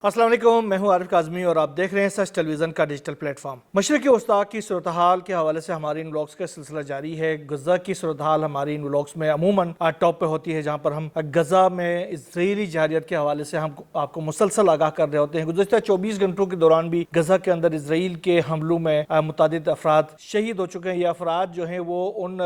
अस्सलाम वालेकुम, मैं हूं आरिफ काज़मी और आप देख रहे हैं सच टेलीविज़न का डिजिटल प्लेटफॉर्म। मशरिक़ी वस्ता की सूरत हाल के हवाले से हमारे इन व्लॉग्स का सिलसिला जारी है। गज़ा की सूरत हाल हमारी इन व्लॉग्स में अमूमन टॉप पे होती है, जहां पर हम गज़ा में इज़राइली जहारियत के हवाले से हम आपको मुसलसल आगाह कर रहे होते हैं। गुज़श्ता 24 घंटों के दौरान भी गज़ा के अंदर इज़राइल के हमलों में मुतअद्दिद अफराद शहीद हो चुके हैं। ये अफराद जो हैं वो उन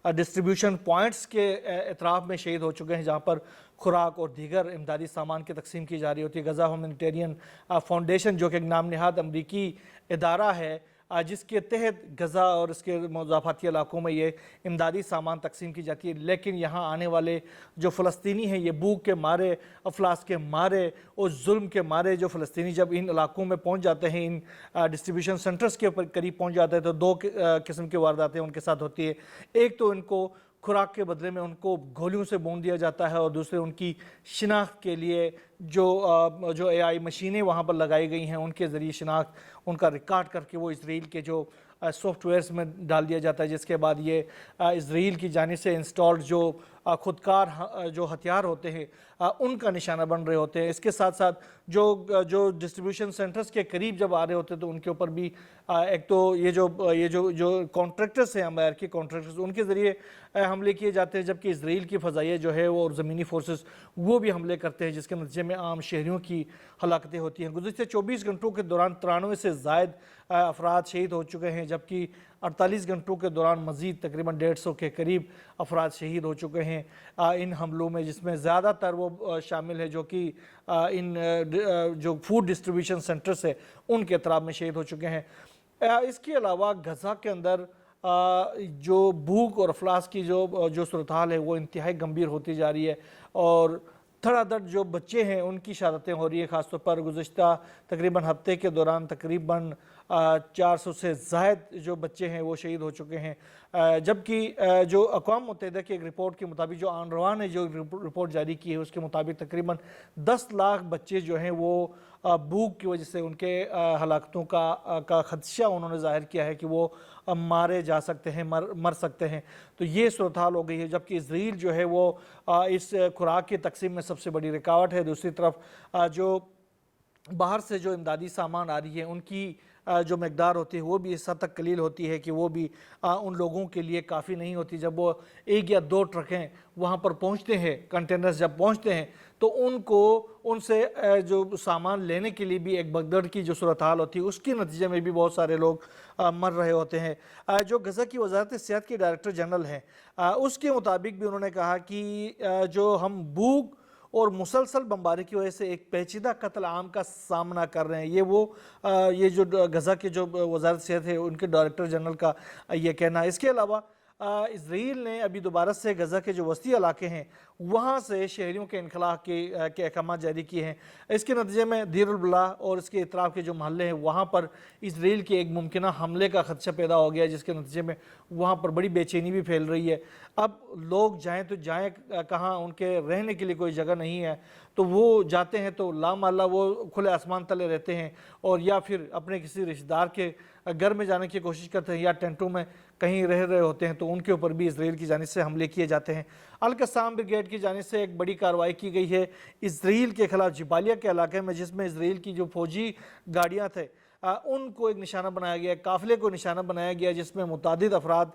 डिस्ट्रीब्यूशन पॉइंट्स के एतराफ़ में शहीद हो चुके हैं जहाँ पर खुराक और दीगर इमदादी सामान की तकसीम की जा रही होती है। गज़ा ह्यूमैनिटेरियन फाउंडेशन जो कि एक नाम नहाद अमरीकी इदारा है, जिसके तहत गज़ा और इसके मुज़ाफ़ाती इलाकों में ये इमदादी सामान तकसीम की जाती है। लेकिन यहाँ आने वाले जो फ़लस्तीनी हैं, ये भूख के मारे, अफलास के मारे और जुल्म के मारे जो फ़लस्तीनी जब इन इलाकों में पहुँच जाते हैं, इन डिस्ट्रीब्यूशन सेंटर्स के ऊपर करीब पहुँच जाते हैं, तो दो किस्म की वारदातें उनके साथ होती है। एक तो इनको खुराक के बदले में उनको गोलियों से भून दिया जाता है, और दूसरे उनकी शिनाख्त के लिए जो एआई मशीनें वहाँ पर लगाई गई हैं, उनके ज़रिए शिनाख्त उनका रिकॉर्ड करके वो इज़राइल के जो सॉफ्टवेयर्स में डाल दिया जाता है, जिसके बाद ये इज़राइल की जानिब से इंस्टॉल्ड जो खुदकार जो हथियार होते हैं उनका निशाना बन रहे होते हैं। इसके साथ साथ जो डिस्ट्रीब्यूशन सेंटर्स के करीब जब आ रहे होते हैं तो उनके ऊपर भी एक तो ये जो कॉन्ट्रैक्टर्स हैं, अमेरिकी कॉन्ट्रैक्टर्स, उनके ज़रिए हमले किए जाते हैं, जबकि इज़राइल की फ़ज़ाइया जो है वो और ज़मीनी फोर्सेस वो भी हमले करते हैं, जिसके नतीजे में आम शहरियों की हलाकतें होती हैं। गुज़श्ते 24 घंटों के दौरान 93 से ज़ायद अफराद शहीद हो चुके हैं, जबकि 48 घंटों के दौरान मज़ीद तकरीबन 150 के करीब अफराद शहीद हो चुके हैं इन हमलों में, जिसमें ज़्यादातर वो शामिल है जो कि इन जो फूड डिस्ट्रीब्यूशन सेंटर्स है उनके अतराब में शहीद हो चुके हैं। इसके अलावा गज़ा के अंदर जो भूख और अफलास की जो सूरत हाल है वो इंतहाई गंभीर होती जा रही है, और धड़ाधड़ जो बच्चे हैं उनकी शहादतें हो रही है। ख़ासतौर पर गुज़श्ता तकरीबन हफ्ते के दौरान तकरीबन 400 से ज़ायद जो बच्चे हैं वो शहीद हो चुके हैं, जबकि जो अक़वाम मुत्तहिदा की एक रिपोर्ट के मुताबिक, जो आनरवा ने जो रिपोर्ट जारी की है उसके मुताबिक तकरीबन 10 लाख बच्चे जो हैं वो भूख की वजह से उनके हलाकतों का खदशा उन्होंने ज़ाहिर किया है कि वो मारे जा सकते हैं, मर सकते हैं। तो ये सूरत हाल हो गई है, जबकि इज़राइल जो है वो इस खुराक की तकसीम में सबसे बड़ी रुकावट है। दूसरी तरफ जो बाहर से जो इमदादी सामान आ रही है उनकी जो मकदार होती है वो भी इस हद तक कलील होती है कि वो भी उन लोगों के लिए काफ़ी नहीं होती। जब वो 1 या 2 ट्रकें वहाँ पर पहुँचते हैं, कंटेनर्स जब पहुँचते हैं, तो उनसे जो सामान लेने के लिए भी एक भगदड़ की जो सूरत हाल होती है, उसके नतीजे में भी बहुत सारे लोग मर रहे होते हैं। जो गज़ा की वज़ारत सेहत के डायरेक्टर जनरल हैं, उसके मुताबिक भी उन्होंने कहा कि जो हम भूख और मुसलसल बमबारी की वजह से एक पेचीदा कत्ल आम का सामना कर रहे हैं। ये जो गज़ा के जो वज़ारत सेहत है उनके डायरेक्टर जनरल का ये कहना है। इसके अलावा इज़राइल ने अभी दोबारा से गज़ा के जो वस्ती इलाके हैं वहाँ से शहरियों के इनखला के अहकाम जारी किए हैं। इसके नतीजे में दीर अल बलाह और इसके इतराफ़ के जो महल्ले हैं वहाँ पर इज़राइल के एक मुमकिन हमले का खदशा पैदा हो गया, जिसके नतीजे में वहाँ पर बड़ी बेचैनी भी फैल रही है। अब लोग जाएँ तो जाएँ कहाँ, उनके रहने के लिए कोई जगह नहीं है, तो वो जाते हैं तो लामाला वो खुले आसमान तले रहते हैं, और या फिर अपने किसी रिश्तेदार के घर में जाने की कोशिश करते हैं, या टेंटों में कहीं रह रहे होते हैं, तो उनके ऊपर भी इज़राइल की जानिब से हमले किए जाते हैं। अल-कस्साम ब्रिगेड की जानिब से एक बड़ी कार्रवाई की गई है इज़राइल के खिलाफ जबालिया के इलाके में, जिसमें इज़राइल की जो फौजी गाड़ियाँ थे उनको एक निशाना बनाया गया, काफ़िले को निशाना बनाया गया, जिसमें मुतअद्दिद अफराद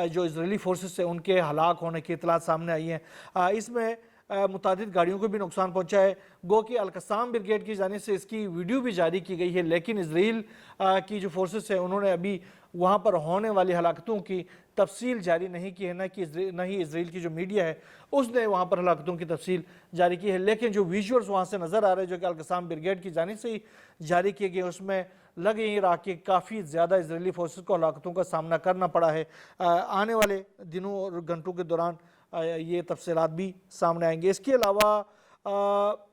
जो इज़राइली फोर्सेस से उनके हलाक होने की इतलात सामने आई हैं। इसमें मुतअद्दिद गाड़ियों को भी नुकसान पहुंचा है। गो कि अल-कस्साम ब्रिगेड की जानिब से इसकी वीडियो भी जारी की गई है, लेकिन इज़राइल की जो फोर्सेस है उन्होंने अभी वहाँ पर होने वाली हलाकतों की तफसील जारी नहीं की है, न ही इज़राइल की जो मीडिया है उसने वहाँ पर हलाकतों की तफसील जारी की है। लेकिन जो विजुअल्स वहाँ से नज़र आ रहे हैं जो कि अल-कस्साम ब्रिगेड की जानिब से ही जारी किए गए, उसमें लग ही रहा कि काफ़ी ज़्यादा इज़राइली फोर्सेस को हलाकतों का सामना करना पड़ा है। आने वाले दिनों और घंटों के दौरान ये तफसीलात भी सामने आएंगे। इसके अलावा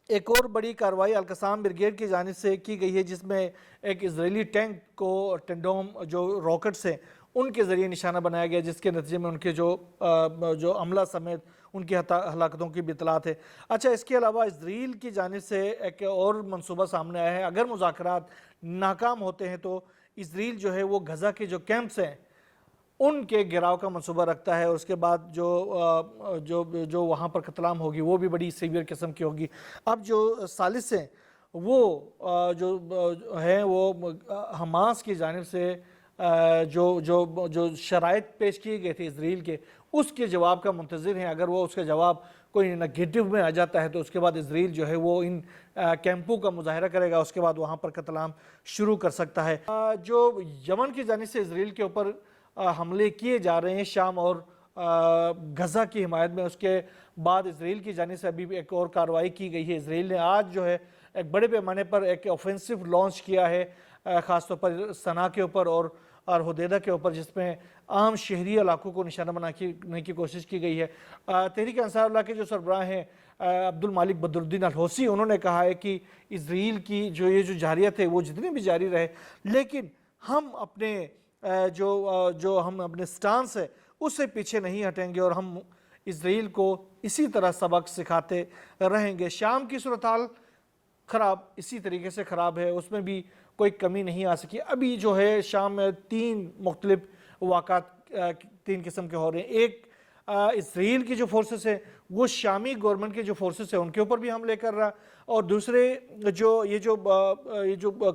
एक और बड़ी कार्रवाई अल-कस्साम ब्रिगेड की जानिब से की गई है, जिसमें एक इज़राइली टैंक को टेंडोम जो रॉकेट्स हैं उनके ज़रिए निशाना बनाया गया, जिसके नतीजे में उनके जो अमला समेत उनकी हलाकतों की भी इतलात है। अच्छा, इसके अलावा इज़राइल की जानिब से एक और मनसूबा सामने आया है। अगर मुज़ाकरात नाकाम होते हैं तो इज़राइल जो है वो गज़ा के जो कैंप्स हैं ان کے گراؤ کا منصوبہ رکھتا ہے، اور اس کے بعد جو وہاں پر قتل عام ہوگی وہ بھی بڑی سیویئر قسم کی ہوگی۔ اب جو ثالث ہیں وہ جو ہیں وہ حماس کی جانب سے جو شرائط پیش کیے گئے تھے اسرائیل کے، اس کے جواب کا منتظر ہیں۔ اگر وہ اس کا جواب کوئی نگیٹو میں آ جاتا ہے تو اس کے بعد اسرائیل جو ہے وہ ان کیمپوں کا مظاہرہ کرے گا، اس کے بعد وہاں پر قتل عام شروع کر سکتا ہے۔ جو یمن کی جانب سے اسرائیل کے اوپر حملے کیے جا رہے ہیں شام اور غزہ کی حمایت میں، اس کے بعد اسرائیل کی جانب سے ابھی ایک اور کارروائی کی گئی ہے۔ اسرائیل نے آج جو ہے ایک بڑے پیمانے پر ایک آفینسو لانچ کیا ہے، خاص طور پر صنعاء کے اوپر اور حدیدہ کے اوپر، جس میں عام شہری علاقوں کو نشانہ بنانے کی کوشش کی گئی ہے۔ تحریک انصار اللہ کے جو سربراہ ہیں عبد المالک بدر الدین الحوثی، انہوں نے کہا ہے کہ اسرائیل کی یہ جو جارحیت ہے وہ جتنی بھی جاری رہے، لیکن ہم اپنے جو ہم اپنے سٹانس ہے اس سے پیچھے نہیں ہٹیں گے، اور ہم اسرائیل کو اسی طرح سبق سکھاتے رہیں گے۔ شام کی صورتحال خراب اسی طریقے سے خراب ہے، اس میں بھی کوئی کمی نہیں آ سکی۔ ابھی جو ہے شام میں 3 مختلف واقعات 3 قسم کے ہو رہے ہیں۔ ایک اسرائیل کی جو فورسز ہیں وہ شامی گورنمنٹ کے جو فورسز ہیں ان کے اوپر بھی حملے کر رہا، اور دوسرے یہ جو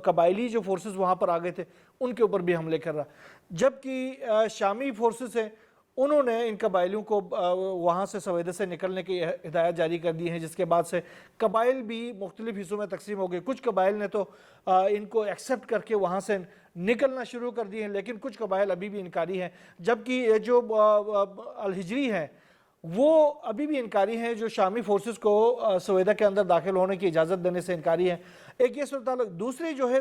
قبائلی جو فورسز وہاں پر آ گئے تھے ان کے اوپر بھی حملے کر رہا، جبکہ شامی فورسز ہیں انہوں نے ان قبائلیوں کو وہاں سے سویدہ سے نکلنے کی ہدایت جاری کر دی ہیں، جس کے بعد سے قبائل بھی مختلف حصوں میں تقسیم ہو گئے۔ کچھ قبائل نے تو ان کو ایکسیپٹ کر کے وہاں سے نکلنا شروع کر دی ہیں، لیکن کچھ قبائل ابھی بھی انکاری ہیں، جبکہ یہ جو الحجری ہیں وہ ابھی بھی انکاری ہیں، جو شامی فورسز کو سویدہ کے اندر داخل ہونے کی اجازت دینے سے انکاری ہیں۔ ایک یہ صورتحال۔ دوسری جو ہے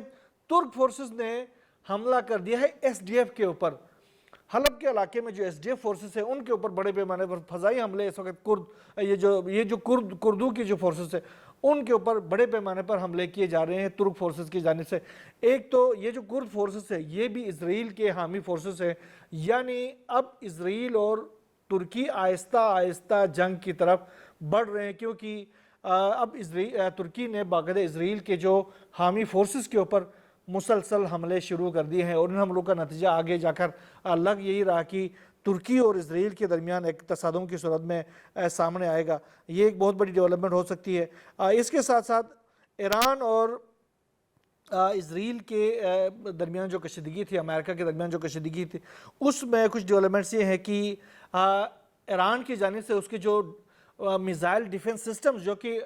ترک فورسز نے حملہ کر دیا ہے ایس ڈی ایف کے اوپر۔ حلب کے علاقے میں جو ایس ڈی ایف فورسز ہیں ان کے اوپر بڑے پیمانے پر فضائی حملے اس وقت کردوں کی جو فورسز ہیں ان کے اوپر بڑے پیمانے پر حملے کیے جا رہے ہیں ترک فورسز کی جانب سے۔ ایک تو یہ جو کرد فورسز ہیں یہ بھی اسرائیل کے حامی فورسز ہیں، یعنی اب اسرائیل اور ترکی آہستہ آہستہ جنگ کی طرف بڑھ رہے ہیں، کیونکہ اب ترکی نے باقاعدہ اسرائیل کے جو حامی فورسز کے اوپر مسلسل حملے شروع کر دیے ہیں، اور ان حملوں کا نتیجہ آگے جا کر لگ یہی رہا کہ ترکی اور اسرائیل کے درمیان ایک تصادم کی صورت میں سامنے آئے گا۔ یہ ایک بہت بڑی ڈیولپمنٹ ہو سکتی ہے۔ اس کے ساتھ ساتھ ایران اور اسرائیل کے درمیان جو کشیدگی تھی، امریکہ کے درمیان جو کشیدگی تھی، اس میں کچھ ڈیولپمنٹس یہ ہیں کہ ایران کی جانب سے اس کے جو میزائل ڈیفنس سسٹمز جو کہ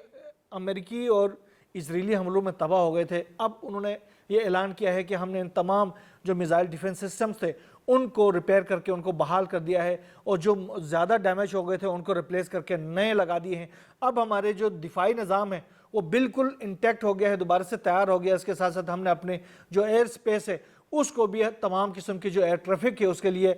امریکی اور اسرائیلی حملوں میں تباہ ہو گئے تھے، اب انہوں نے یہ اعلان کیا ہے کہ ہم نے ان تمام جو میزائل ڈیفنس سسٹمز تھے ان کو ریپیئر کر کے ان کو بحال کر دیا ہے، اور جو زیادہ ڈیمیج ہو گئے تھے ان کو ریپلیس کر کے نئے لگا دیے ہیں۔ اب ہمارے جو دفاعی نظام ہے وہ بالکل انٹیکٹ ہو گیا ہے، دوبارہ سے تیار ہو گیا۔ اس کے ساتھ ساتھ ہم نے اپنے جو ایئر سپیس ہے اس کو بھی تمام قسم کی جو ایئر ٹریفک ہے اس کے لیے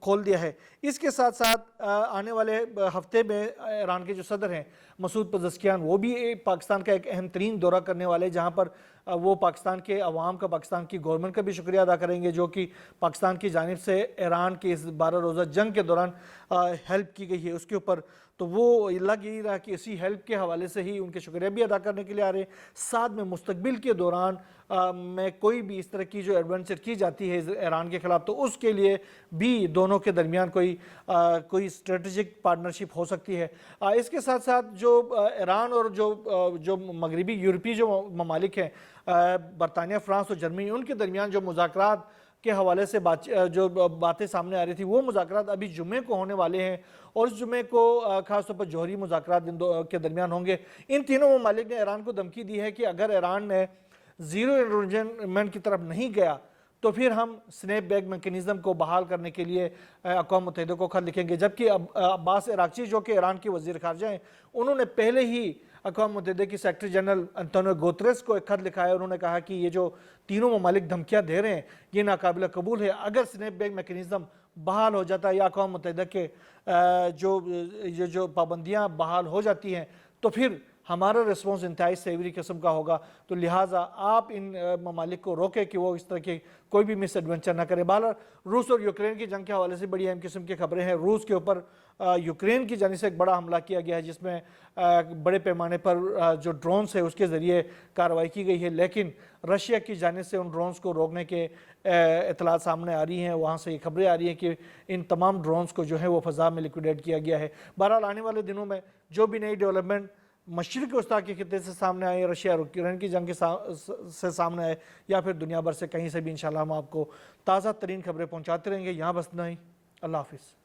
کھول دیا ہے۔ اس کے ساتھ ساتھ آنے والے ہفتے میں ایران کے جو صدر ہیں مسعود پزشکیان، وہ بھی پاکستان کا ایک اہم ترین دورہ کرنے والے، جہاں پر وہ پاکستان کے عوام کا، پاکستان کی گورنمنٹ کا بھی شکریہ ادا کریں گے، جو کہ پاکستان کی جانب سے ایران کی اس 12 روزہ جنگ کے دوران ہیلپ کی گئی ہے اس کے اوپر۔ تو وہ لگ یہی رہا کہ اسی ہیلپ کے حوالے سے ہی ان کے شکریہ بھی ادا کرنے کے لیے آ رہے ہیں۔ ساتھ میں مستقبل کے دوران میں کوئی بھی اس طرح کی جو ایڈونچر کی جاتی ہے ایران کے خلاف، تو اس کے لیے بھی دونوں کے درمیان کوئی اسٹریٹجک پارٹنرشپ ہو سکتی ہے۔ اس کے ساتھ ساتھ جو ایران اور جو مغربی یورپی جو ممالک ہیں، برطانیہ، فرانس اور جرمنی، ان کے درمیان جو مذاکرات کے حوالے سے جو باتیں سامنے آ رہی تھی، وہ مذاکرات ابھی جمعے کو ہونے والے ہیں، اور اس جمعے کو خاص طور پر جوہری مذاکرات کے درمیان ہوں گے۔ ان تینوں ممالک نے ایران کو دھمکی دی ہے کہ اگر ایران نے زیرو انگیجمنٹ کی طرف نہیں گیا تو پھر ہم سنیپ بیک میکینزم کو بحال کرنے کے لیے اقوام متحدہ کو خط لکھیں گے۔ جبکہ عباس عراقچی جو کہ ایران کے وزیر خارجہ ہیں، انہوں نے پہلے ہی اقوام متحدہ کی سیکرٹری جنرل انتونیو گوتریس کو ایک خط لکھا ہے۔ انہوں نے کہا کہ یہ جو تینوں ممالک دھمکیاں دے رہے ہیں یہ ناقابل قبول ہے۔ اگر سنیپ بیک میکینزم بحال ہو جاتا ہے یا اقوام متحدہ کے جو پابندیاں بحال ہو جاتی ہیں تو پھر ہمارا رسپانس انتہائی سیوری قسم کا ہوگا، تو لہٰذا آپ ان ممالک کو روکیں کہ وہ اس طرح کے کوئی بھی مس ایڈونچر نہ کرے۔ بہرحال روس اور یوکرین کی جنگ کے حوالے سے بڑی اہم قسم کی خبریں ہیں۔ روس کے اوپر یوکرین کی جانب سے ایک بڑا حملہ کیا گیا ہے، جس میں بڑے پیمانے پر جو ڈرونز ہے اس کے ذریعے کارروائی کی گئی ہے، لیکن رشیا کی جانب سے ان ڈرونز کو روکنے کے اطلاعات سامنے آ رہی ہیں۔ وہاں سے یہ خبریں آ رہی ہیں کہ ان تمام ڈرونز کو جو ہے وہ فضا میں لیکویڈیٹ کیا گیا ہے۔ بہرحال آنے والے دنوں میں جو بھی نئی ڈیولپمنٹ مشرق وسطیٰ کے خطے سے سامنے آئے، رشیا اور یوکرین کی جنگ سے سامنے آئے، یا پھر دنیا بھر سے کہیں سے بھی انشاءاللہ ہم آپ کو تازہ ترین خبریں پہنچاتے رہیں گے۔ یہاں بس نہیں، اللہ حافظ۔